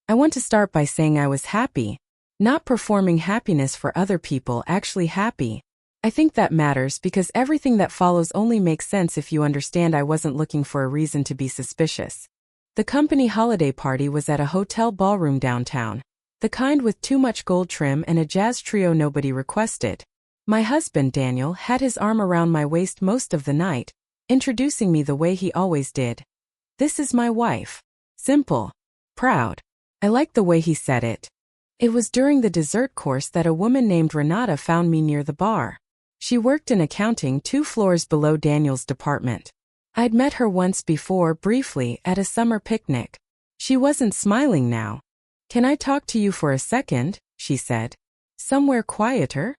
I want to start by saying I was happy. Not performing happiness for other people, actually happy. I think that matters because everything that follows only makes sense if you understand I wasn't looking for a reason to be suspicious. The company holiday party was at a hotel ballroom downtown. The kind with too much gold trim and a jazz trio nobody requested. My husband, Daniel, had his arm around my waist most of the night, introducing me the way he always did. This is my wife. Simple. Proud. I liked the way he said it. It was during the dessert course that a woman named Renata found me near the bar. She worked in accounting 2 floors below Daniel's department. I'd met her once before, briefly, at a summer picnic. She wasn't smiling now. "Can I talk to you for a second?" she said. "Somewhere quieter?"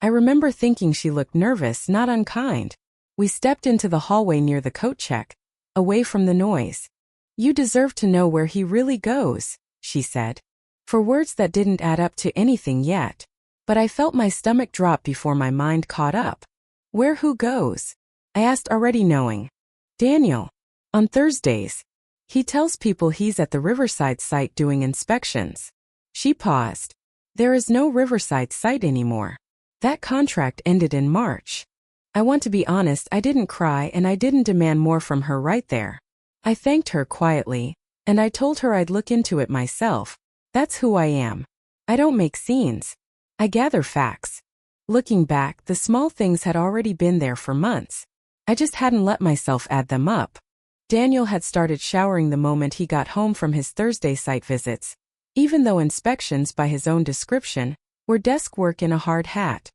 I remember thinking she looked nervous, not unkind. We stepped into the hallway near the coat check, away from the noise. "You deserve to know where he really goes," she said. For words that didn't add up to anything yet. But I felt my stomach drop before my mind caught up. "Where who goes?" I asked, already knowing. "Daniel. On Thursdays. He tells people he's at the Riverside site doing inspections." She paused. "There is no Riverside site anymore. That contract ended in March." I want to be honest, I didn't cry and I didn't demand more from her right there. I thanked her quietly, and I told her I'd look into it myself. That's who I am. I don't make scenes. I gather facts. Looking back, the small things had already been there for months. I just hadn't let myself add them up. Daniel had started showering the moment he got home from his Thursday site visits, even though inspections, by his own description, were desk work in a hard hat.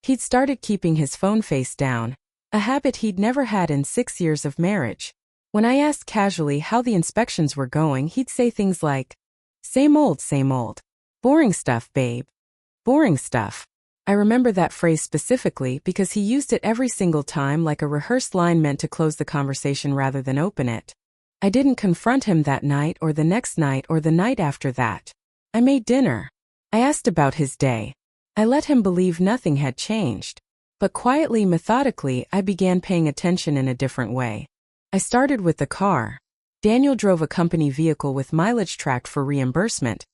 He'd started keeping his phone face down, a habit he'd never had in 6 years of marriage. When I asked casually how the inspections were going, he'd say things like, same old. Boring stuff, babe. Boring stuff." I remember that phrase specifically because he used it every single time, like a rehearsed line meant to close the conversation rather than open it. I didn't confront him that night or the next night or the night after that. I made dinner. I asked about his day. I let him believe nothing had changed. But quietly, methodically, I began paying attention in a different way. I started with the car. Daniel drove a company vehicle with mileage tracked for reimbursement,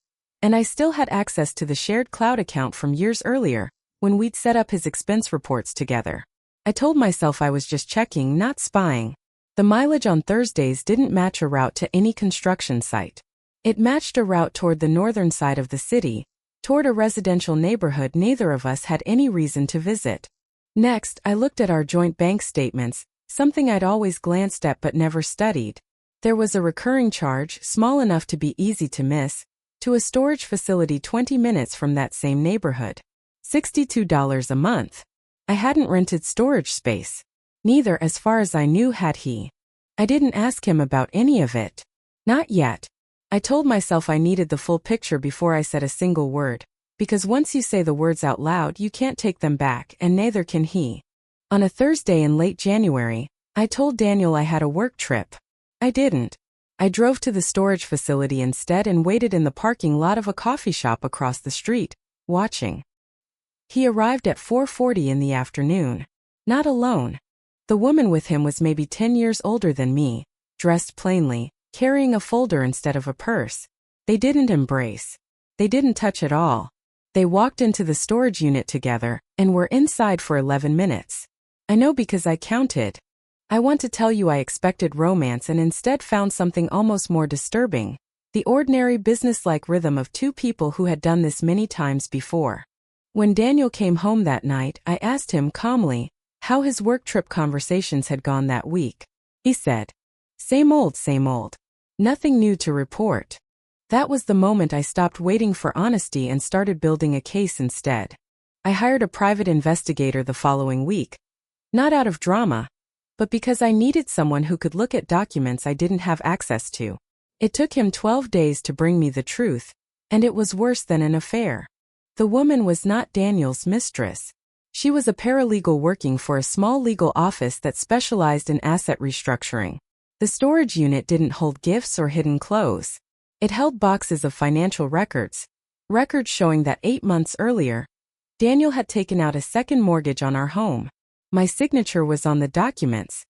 and I still had access to the shared cloud account from years earlier, when we'd set up his expense reports together. I told myself I was just checking, not spying. The mileage on Thursdays didn't match a route to any construction site. It matched a route toward the northern side of the city, toward a residential neighborhood neither of us had any reason to visit. Next, I looked at our joint bank statements, something I'd always glanced at but never studied. There was a recurring charge, small enough to be easy to miss, to a storage facility 20 minutes from that same neighborhood. $62 a month. I hadn't rented storage space. Neither, as far as I knew, had he. I didn't ask him about any of it. Not yet. I told myself I needed the full picture before I said a single word, because once you say the words out loud, you can't take them back, and neither can he. On a Thursday in late January, I told Daniel I had a work trip. I didn't. I drove to the storage facility instead and waited in the parking lot of a coffee shop across the street, watching. He arrived at 4:40 in the afternoon. Not alone. The woman with him was maybe 10 years older than me, dressed plainly, carrying a folder instead of a purse. They didn't embrace. They didn't touch at all. They walked into the storage unit together and were inside for 11 minutes. I know because I counted. I want to tell you I expected romance and instead found something almost more disturbing. The ordinary businesslike rhythm of 2 people who had done this many times before. When Daniel came home that night, I asked him calmly how his work trip conversations had gone that week. He said, same old. Nothing new to report. That was the moment I stopped waiting for honesty and started building a case instead. I hired a private investigator the following week. Not out of drama, but because I needed someone who could look at documents I didn't have access to. It took him 12 days to bring me the truth, and it was worse than an affair. The woman was not Daniel's mistress. She was a paralegal working for a small legal office that specialized in asset restructuring. The storage unit didn't hold gifts or hidden clothes. It held boxes of financial records showing that 8 months earlier, Daniel had taken out a second mortgage on our home. My signature was on the documents.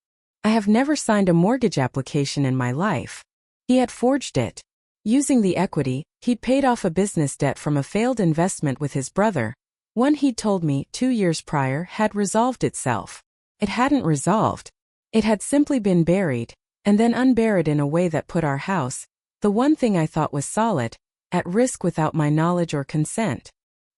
I have never signed a mortgage application in my life. He had forged it. Using the equity, he'd paid off a business debt from a failed investment with his brother. One he'd told me 2 years prior had resolved itself. It hadn't resolved. It had simply been buried, and then unburied in a way that put our house, the one thing I thought was solid, at risk without my knowledge or consent.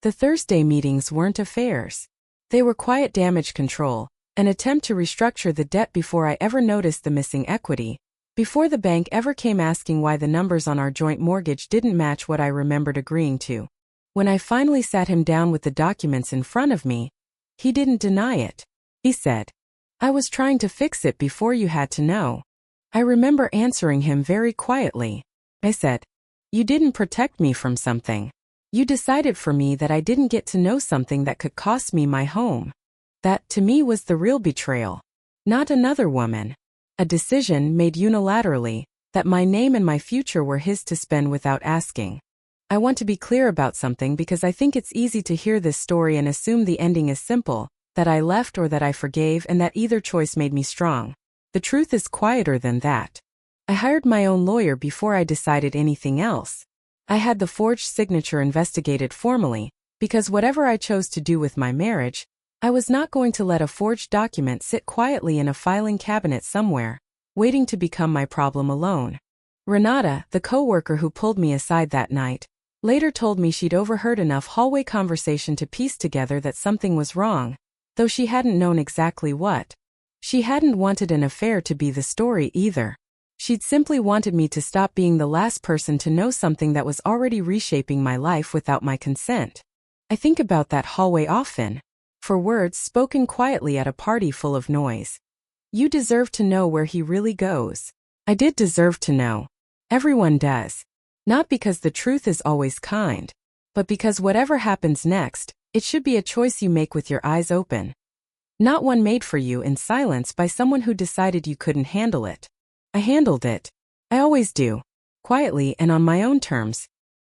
The Thursday meetings weren't affairs. They were quiet damage control, an attempt to restructure the debt before I ever noticed the missing equity, before the bank ever came asking why the numbers on our joint mortgage didn't match what I remembered agreeing to. When I finally sat him down with the documents in front of me, he didn't deny it. He said, "I was trying to fix it before you had to know." I remember answering him very quietly. I said, "You didn't protect me from something. You decided for me that I didn't get to know something that could cost me my home." That, to me, was the real betrayal. Not another woman. A decision made unilaterally, that my name and my future were his to spend without asking. I want to be clear about something because I think it's easy to hear this story and assume the ending is simple, that I left or that I forgave and that either choice made me strong. The truth is quieter than that. I hired my own lawyer before I decided anything else. I had the forged signature investigated formally, because whatever I chose to do with my marriage, I was not going to let a forged document sit quietly in a filing cabinet somewhere, waiting to become my problem alone. Renata, the coworker who pulled me aside that night, later told me she'd overheard enough hallway conversation to piece together that something was wrong, though she hadn't known exactly what. She hadn't wanted an affair to be the story either. She'd simply wanted me to stop being the last person to know something that was already reshaping my life without my consent. I think about that hallway often. For words spoken quietly at a party full of noise. "You deserve to know where he really goes." I did deserve to know. Everyone does. Not because the truth is always kind, but because whatever happens next, it should be a choice you make with your eyes open. Not one made for you in silence by someone who decided you couldn't handle it. I handled it. I always do. Quietly and on my own terms,